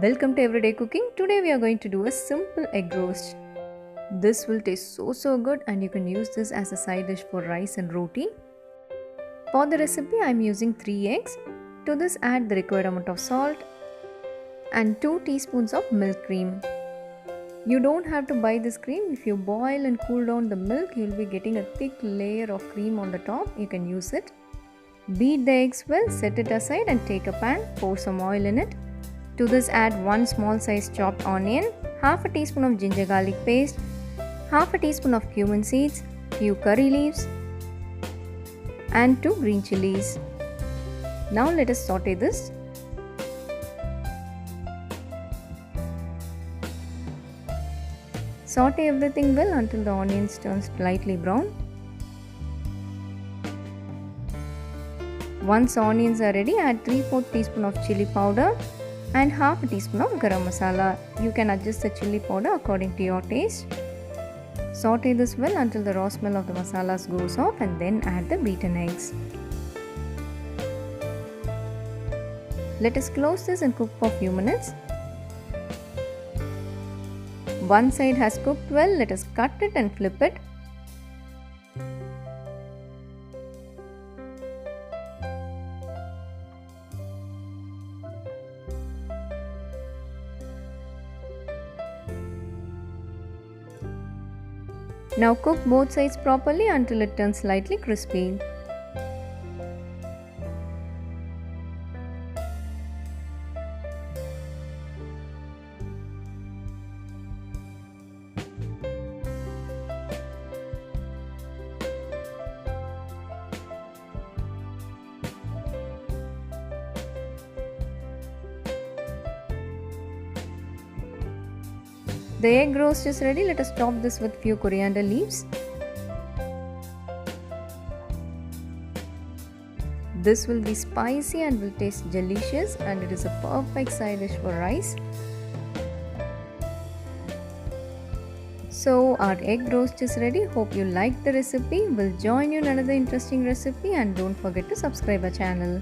Welcome to Everyday Cooking. Today we are going to do a simple egg roast. This will taste so good and you can use this as a side dish for rice and roti. For the recipe I am using 3 eggs. To this add the required amount of salt and 2 teaspoons of milk cream. You don't have to buy this cream. If you boil and cool down the milk, you will be getting a thick layer of cream on the top. You can use it. Beat the eggs well, set it aside and take a pan, pour some oil in it. To this add 1 small size chopped onion, half a teaspoon of ginger garlic paste, half a teaspoon of cumin seeds, few curry leaves and 2 green chillies. Now let us saute this. Saute everything well until the onions turn slightly brown. Once onions are ready, add 3/4 teaspoon of chilli powder and half a teaspoon of garam masala. You can adjust the chilli powder according to your taste. Saute this well until the raw smell of the masalas goes off and then add the beaten eggs. Let us close this and cook for a few minutes. One side has cooked well, let us cut it and flip it. Now cook both sides properly until it turns slightly crispy. The egg roast is ready. Let us top this with few coriander leaves. This will be spicy and will taste delicious and it is a perfect side dish for rice. So our egg roast is ready. Hope you liked the recipe. We'll join you in another interesting recipe and don't forget to subscribe our channel.